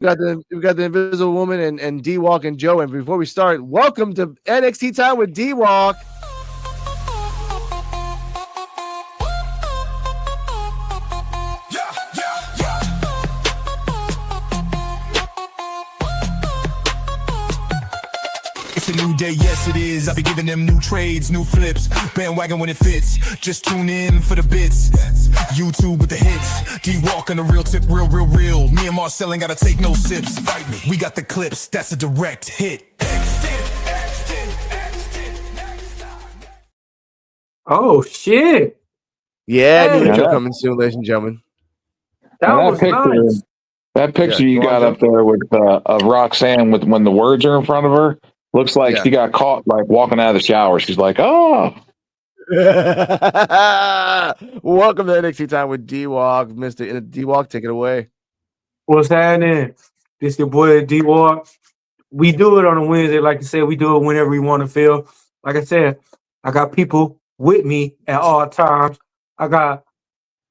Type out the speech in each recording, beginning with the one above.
We got the Invisible Woman and D Walk and Joe. And before we start, welcome to NXT Time with D Walk. It's a new day, yes it is. I'll be giving them new trades, new flips, bandwagon when it fits. Just tune in for the bits. YouTube with the hits. D-Walk on the real tip, real. Me and Marcel ain't gotta take no sips. Fight me. We got the clips, that's a direct hit. Oh shit! Yeah, new Hey. intro coming soon, ladies and gentlemen. That was nice. That picture Yeah, you go on, got Joe. up there with of Roxanne with when the words are in front of her looks like Yeah. she got caught like walking out of the shower. She's like, "Oh, Welcome to NXT Time with D Walk, Mr. D Walk. Take it away. What's happening? This your boy D Walk. We do it on a Wednesday, like I said. We do it whenever we want to feel. Like I said, I got people with me at all times. I got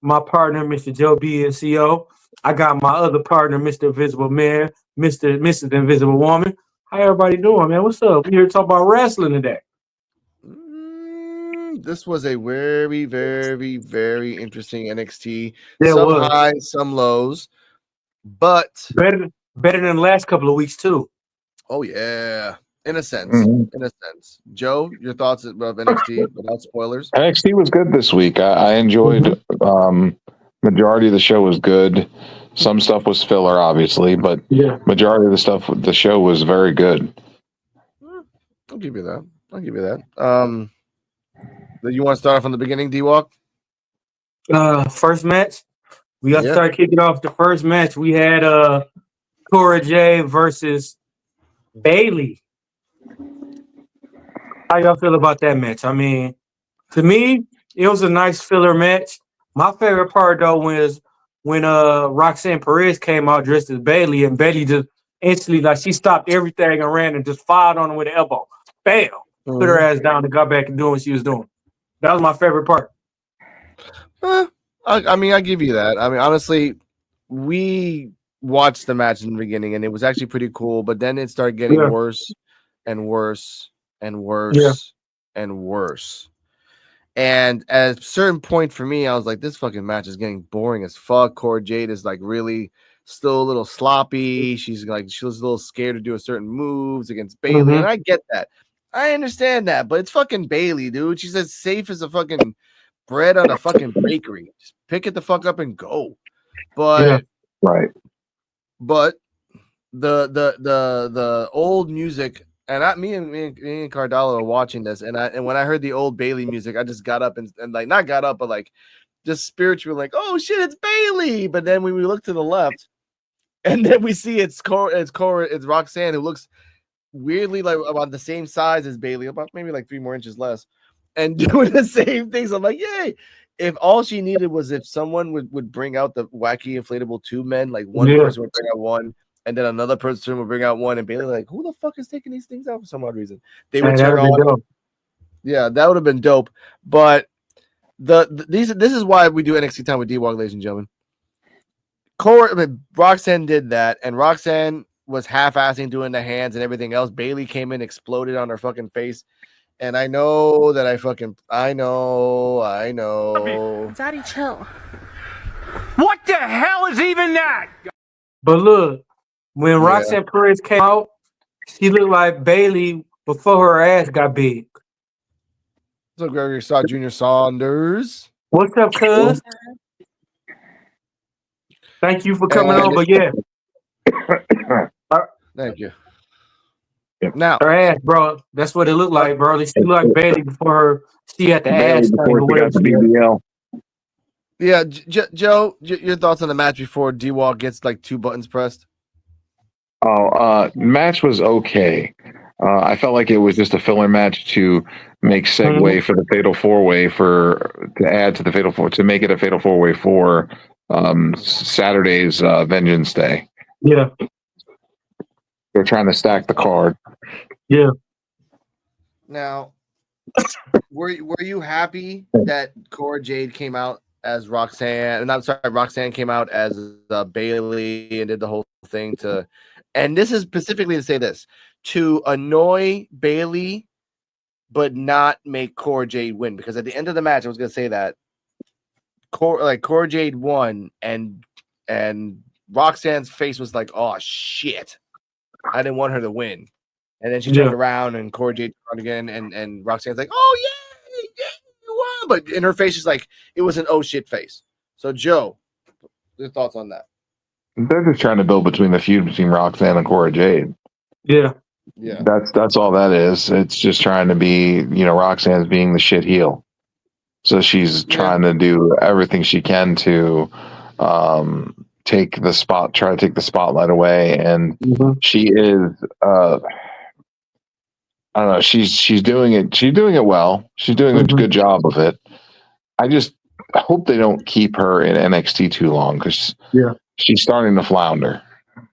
my partner, Mr. Joe B and CO. I got my other partner, Mr. Invisible Man, Mrs. Invisible Woman. How everybody doing, man? What's up? We here to talk about wrestling today. This was a very, very, very interesting NXT. There Some was highs, some lows, but better than the last couple of weeks too. oh yeah, in a sense, Mhm. in a sense. Joe, your thoughts of NXT without spoilers? NXT was good this week. I enjoyed. Majority of the show was good. Some stuff was filler, obviously, but Yeah. majority of the show was very good." I'll give you that. You want to start from the beginning, D Walk? First match. We got to Yeah. start kicking off the first match. We had CORA J versus BAYLEY. How y'all feel about that match? I mean, to me, it was a nice filler match. My favorite part though was when Roxanne Perez came out dressed as BAYLEY, and BAYLEY just instantly, like, she stopped everything and ran and just fired on her with an elbow. Bam! Put her ass down and got back and doing what she was doing. That was my favorite part. I mean, I give you that. I mean, honestly, we watched the match in the beginning, and it was actually pretty cool. But then it started getting Yeah. worse and worse and worse Yeah. and worse. And at a certain point for me, I was like, this fucking match is getting boring as fuck. Cora Jade is like really still a little sloppy. She's a little scared to do a certain moves against BAYLEY, and I get that. I understand that, but it's fucking BAYLEY, dude. She's as safe as a fucking bread on a fucking bakery. Just pick it the fuck up and go. But Right. but the old music, and me and Cardallo are watching this, and when I heard the old BAYLEY music, I just got up and like not got up, but like just spiritually like, oh shit, it's BAYLEY. But then when we look to the left, and then we see it's Roxanne, who looks weirdly like about the same size as BAYLEY, about maybe like 3 more inches less, and doing the same things. I'm like, yay. If all she needed was if someone would bring out the wacky inflatable tube men, like one person would bring out one, and then another person would bring out one, and BAYLEY like, who the fuck is taking these things out for some odd reason? They would turn on. Yeah, that would have been dope. But this is why we do NXT Time with D-Walk, ladies and gentlemen. Roxanne did that, and Roxanne was half-assing doing the hands and everything else. BAYLEY came in, exploded on her fucking face. And I know that I know. Daddy, chill. What the hell is even that? But look, when Roxanne Perez came out, she looked like BAYLEY before her ass got big. What's up, Gregory Jr. Saunders? What's up, cuz? Thank you for coming on, but yeah. Thank you. Now, her ass, bro, that's what it looked like, bro. She looked like BAYLEY before she had the ass thing or whatever. BBL. Yeah, Joe, your thoughts on the match before D-Walk gets like 2 buttons pressed? Match was okay. I felt like it was just a filler match to make segue for the Fatal 4-Way to add to the Fatal 4 to make it a Fatal 4-Way for Saturday's Vengeance Day. Yeah. They're trying to stack the card. Yeah. Now, were you happy that Cora Jade came out Roxanne, and I'm sorry, Roxanne came out as Bayley and did the whole thing to, and this is specifically to say this, to annoy Bayley, but not make Cora Jade win, because at the end of the match, I was gonna say that Cora Jade won, and Roxanne's face was like, oh shit, I didn't want her to win, and then she turned around and Cora Jade turned again, and Roxanne's like, oh yeah, you won, but in her face is like it was an oh shit face. So Joe, your thoughts on that? They're just trying to build between the feud between Roxanne and Cora Jade. Yeah. That's all that is. It's just trying to be, Roxanne's being the shit heel. So she's trying to do everything she can to try to take the spotlight away. And she is I don't know, she's doing it. She's doing it well. She's doing a good job of it. I just hope they don't keep her in NXT too long, because she's starting to flounder.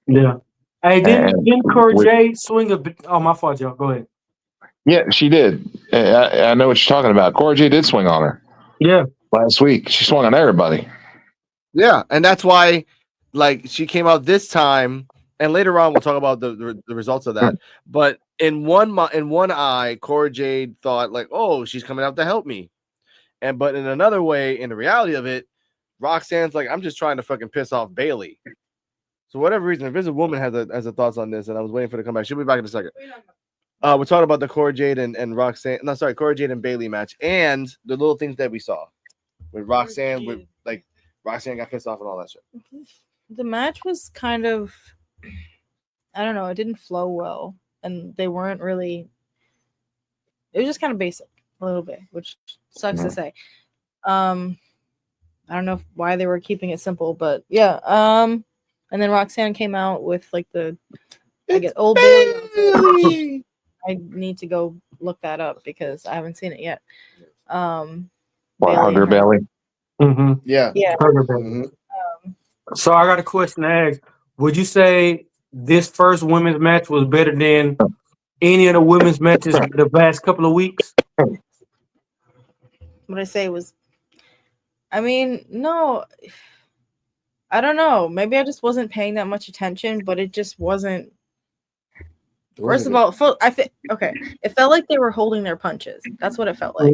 Yeah. Hey, didn't Cora Jade swing a bit? Oh, my fault, Joe. Go ahead. Yeah, she did. I know what you're talking about. Cora Jade did swing on her. Yeah. Last week, she swung on everybody. Yeah, and that's why, like, she came out this time, and later on we'll talk about the results of that. But in one eye, Cora Jade thought like, oh, she's coming out to help me, but in another way, in the reality of it, Roxanne's like, I'm just trying to fucking piss off Bayley. So whatever reason, Invisible Woman has a thoughts on this, and I was waiting for her to come back. She'll be back in a second. We're talking about the Cora Jade and Roxanne. No, sorry, Cora Jade and Bayley match, and the little things that we saw with Roxanne, with like Roxanne got pissed off and all that shit. The match was kind of, I don't know, it didn't flow well, and they weren't really. It was just kind of basic a little bit, which sucks to say. I don't know why they were keeping it simple, but yeah. And then Roxanne came out with like old Bayley. I need to go look that up because I haven't seen it yet. Hugger Bayley? Yeah. Hugger Bayley. So I got a question to ask. Would you say this first women's match was better than any of the women's matches the past couple of weeks? What I say was, I mean, no, I don't know. Maybe I just wasn't paying that much attention, but it just wasn't. First of all, it felt like they were holding their punches. That's what it felt like.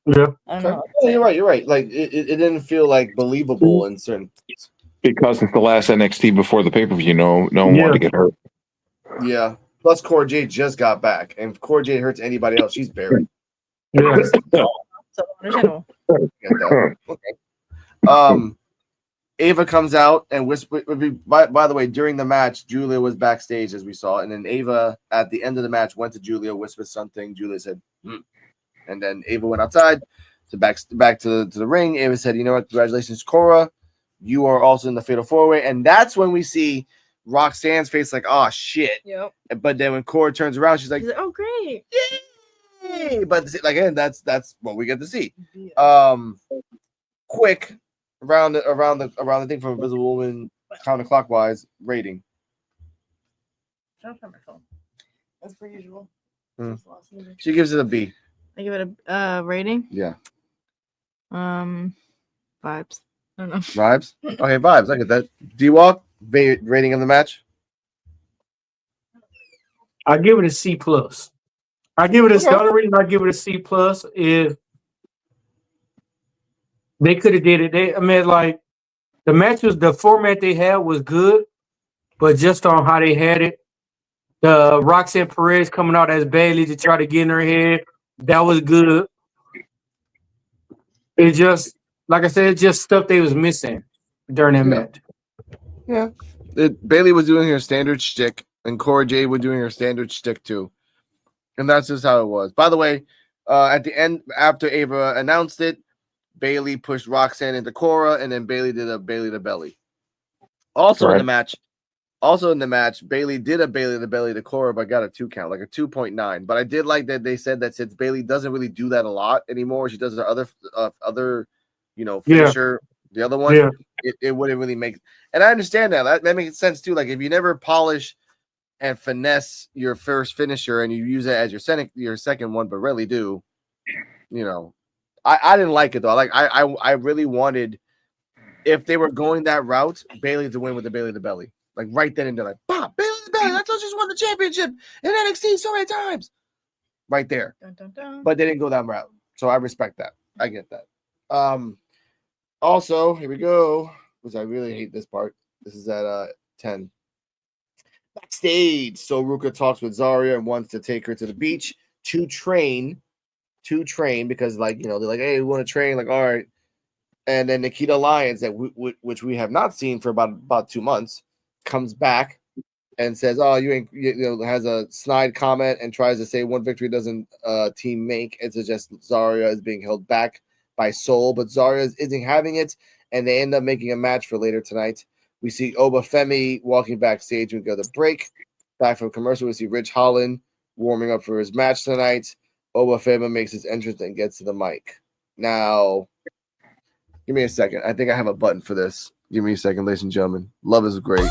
Yeah, I don't know. Yeah, you're right. Like it didn't feel like believable in certain. Because it's the last NXT before the pay-per-view. No one wanted to get hurt. Yeah. Plus, Cora Jade just got back, and if Cora Jade hurts anybody else, she's buried. Yeah. So understandable. Okay. Ava comes out and whispers. By the way, during the match, Julia was backstage, as we saw, and then Ava at the end of the match went to Julia, whispered something. Julia said, and then Ava went outside, so back to the ring. Ava said, "You know what? Congratulations, Cora. You are also in the Fatal 4-Way," and that's when we see Roxanne's face, like, "Oh shit!" Yep. But then when Cora turns around, she's like, "Oh great!" Yay! But again, that's what we get to see. Quick. Around the thing from Invisible Woman counterclockwise rating. Don't find my phone. As per usual. She gives it a B. I give it a rating. Yeah. Vibes. I don't know. Vibes. Okay, vibes. I get that. D-Walk rating of the match. I give it a C plus. I give it a. The only reason I give it a C plus is they could have did it. Like the matches, the format they had was good, but just on how they had it, the Roxanne Perez coming out as Bayley to try to get in her head, that was good. It just, like I said, it's just stuff they was missing during that match. Yeah, Bayley was doing her standard shtick, and Cora Jade was doing her standard shtick too, and that's just how it was. By the way, at the end, after Ava announced it, Bayley pushed Roxanne into Cora, and then Bayley did a Bayley to belly. Also in the match, Bayley did a Bayley to belly to Cora, but got a 2 count, like a 2.9. But I did like that they said that since Bayley doesn't really do that a lot anymore, she does the other finisher, the other one. It wouldn't really make. And I understand that makes sense too. Like if you never polish and finesse your first finisher and you use it as your second one, but rarely do, I didn't like it though. Like I really wanted, if they were going that route, Bayley to win with the Bayley to belly. Like right then and there, like, Bob, Bayley to belly. That's how she's won the championship in NXT so many times. Right there. Dun, dun, dun. But they didn't go that route. So I respect that. I get that. Also, here we go. Because I really hate this part. This is at 10. Backstage. So Ruka talks with Zarya and wants to take her to the beach to train. Because, like, you know, they're like, hey, we want to train. Like, all right. And then Nikita Lyons, that which we have not seen for about 2 months, comes back and says, "Oh, you know," has a snide comment and tries to say one victory doesn't team make. It suggests Zarya is being held back by Soul, but Zarya isn't having it, and they end up making a match for later tonight. We see Obafemi walking backstage. We go to break. Back from commercial, we see Rich Holland warming up for his match tonight. Obafemi makes his entrance and gets to the mic. Now, give me a second. I think I have a button for this. Give me a second, ladies and gentlemen. Love is great.